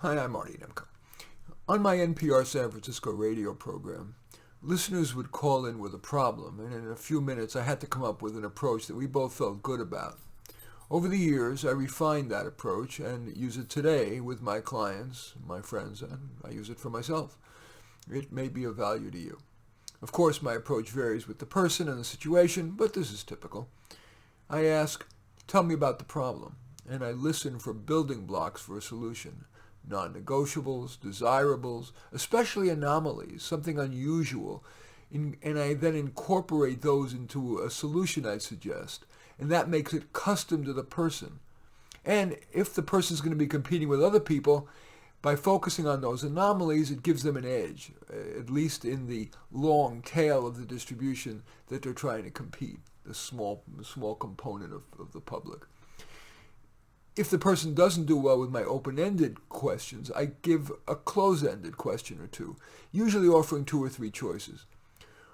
Hi, I'm Marty Nemko. On my NPR San Francisco radio program, listeners would call in with a problem, and in a few minutes I had to come up with an approach that we both felt good about. Over the years, I refined that approach and use it today with my clients, my friends, and I use it for myself. It may be of value to you. Of course, my approach varies with the person and the situation, but this is typical. I ask, tell me about the problem, and I listen for building blocks for a solution. Non-negotiables, desirables, especially anomalies, something unusual, and I then incorporate those into a solution I suggest, and that makes it custom to the person. And if the person is going to be competing with other people, by focusing on those anomalies, it gives them an edge, at least in the long tail of the distribution that they're trying to compete, the small component of the public. If the person doesn't do well with my open-ended questions, I give a close-ended question or two, usually offering 2 or 3 choices.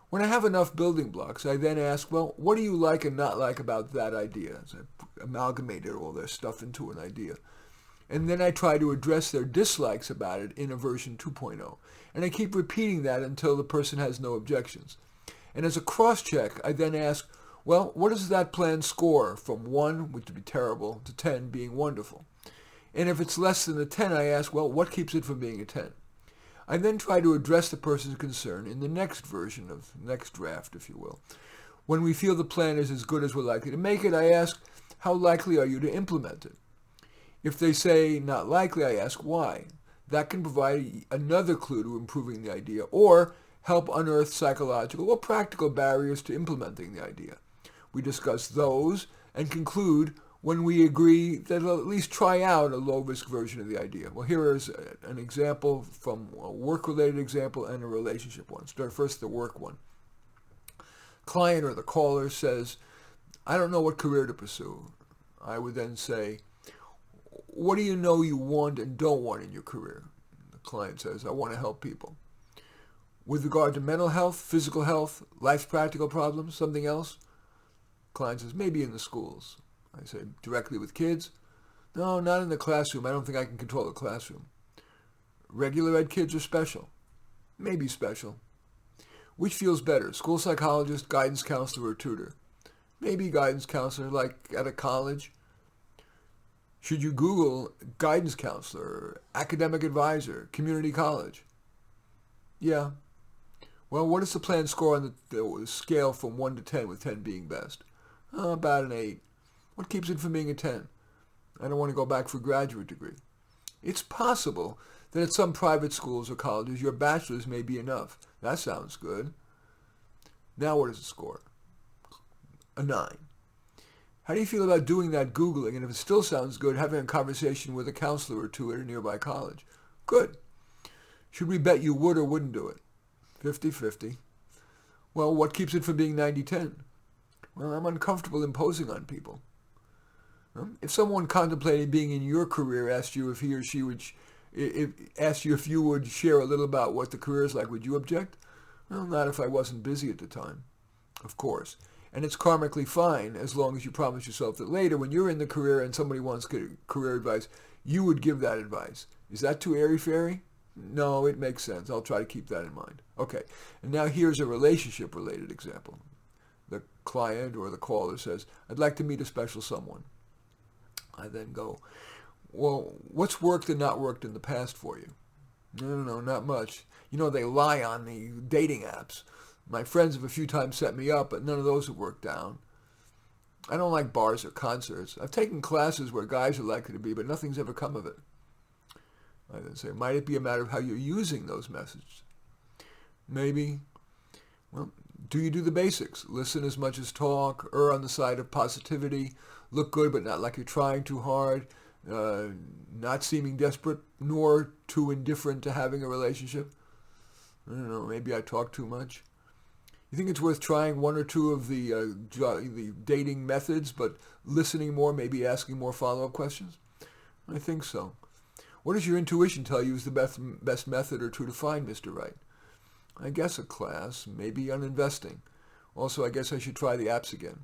When I have enough building blocks, I then ask, well, what do you like and not like about that idea? As I amalgamated all their stuff into an idea. And then I try to address their dislikes about it in a version 2.0. And I keep repeating that until the person has no objections. And as a cross-check, I then ask, well, what does that plan score from 1, which would be terrible, to 10 being wonderful? And if it's less than a 10, I ask, well, what keeps it from being a 10? I then try to address the person's concern in the next version of next draft, if you will. When we feel the plan is as good as we're likely to make it, I ask, how likely are you to implement it? If they say not likely, I ask why. That can provide another clue to improving the idea, or help unearth psychological or practical barriers to implementing the idea. We discuss those and conclude when we agree that we'll at least try out a low-risk version of the idea. Well, here is an example from a work-related example and a relationship one. Start first the work one. Client or the caller says, I don't know what career to pursue. I would then say, what do you know you want and don't want in your career? The client says, I want to help people. With regard to mental health, physical health, life's practical problems, something else? Client says, maybe in the schools. I say, directly with kids? No, not in the classroom. I don't think I can control the classroom. Regular ed kids or special? Maybe special. Which feels better, school psychologist, guidance counselor, or tutor? Maybe guidance counselor, like at a college. Should you Google guidance counselor, academic advisor, community college? Yeah. Well, what does the plan score on the scale from 1 to 10, with 10 being best? About an 8. What keeps it from being a 10? I don't want to go back for a graduate degree. It's possible that at some private schools or colleges, your bachelor's may be enough. That sounds good. Now what does it score? A 9. How do you feel about doing that Googling, and if it still sounds good, having a conversation with a counselor or two at a nearby college? Good. Should we bet you would or wouldn't do it? 50-50. Well, what keeps it from being 90-10? Well, I'm uncomfortable imposing on people. If someone contemplating being in your career asked you if he or she would, asked you if you would share a little about what the career is like, would you object? Well, not if I wasn't busy at the time, of course. And it's karmically fine as long as you promise yourself that later, when you're in the career and somebody wants career advice, you would give that advice. Is that too airy-fairy? No, it makes sense. I'll try to keep that in mind. Okay, and now here's a relationship-related example. The client or the caller says, I'd like to meet a special someone. I then go, well, what's worked and not worked in the past for you? No, not much. You know, they lie on the dating apps. My friends have a few times set me up, but none of those have worked down. I don't like bars or concerts. I've taken classes where guys are likely to be, but nothing's ever come of it. I then say, might it be a matter of how you're using those messages? Maybe. Well, do you do the basics? Listen as much as talk, err on the side of positivity, look good but not like you're trying too hard, not seeming desperate nor too indifferent to having a relationship? I don't know, maybe I talk too much. You think it's worth trying 1 or 2 of the dating methods, but listening more, maybe asking more follow-up questions? I think so. What does your intuition tell you is the best method or 2 to find Mr. Right? I guess a class, maybe on investing. Also, I guess I should try the apps again.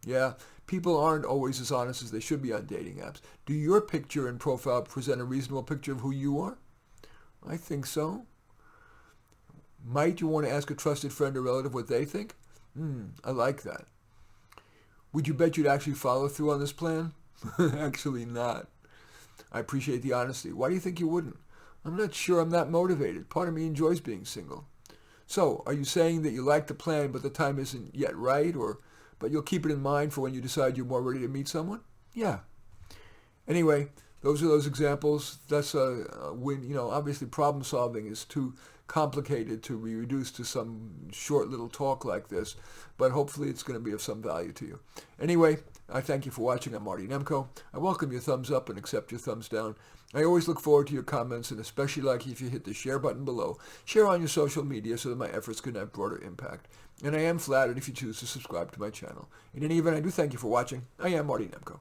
Yeah, People aren't always as honest as they should be on dating apps. Do your picture and profile present a reasonable picture of who you are? I think so. Might you want to ask a trusted friend or relative what they think? I like that. Would you bet you'd actually follow through on this plan? Actually not. I appreciate the honesty. Why do you think you wouldn't? I'm not sure I'm that motivated. Part of me enjoys being single. So, are you saying that you like the plan but the time isn't yet right, but you'll keep it in mind for when you decide you're more ready to meet someone? Yeah. Anyway, those are those examples. That's when, obviously problem solving is too complicated to be reduced to some short little talk like this, but hopefully it's going to be of some value to you. Anyway, I thank you for watching. I'm Marty Nemko. I welcome your thumbs up and accept your thumbs down. I always look forward to your comments, and especially like if you hit the share button below. Share on your social media so that my efforts can have broader impact. And I am flattered if you choose to subscribe to my channel. In any event, I do thank you for watching. I am Marty Nemko.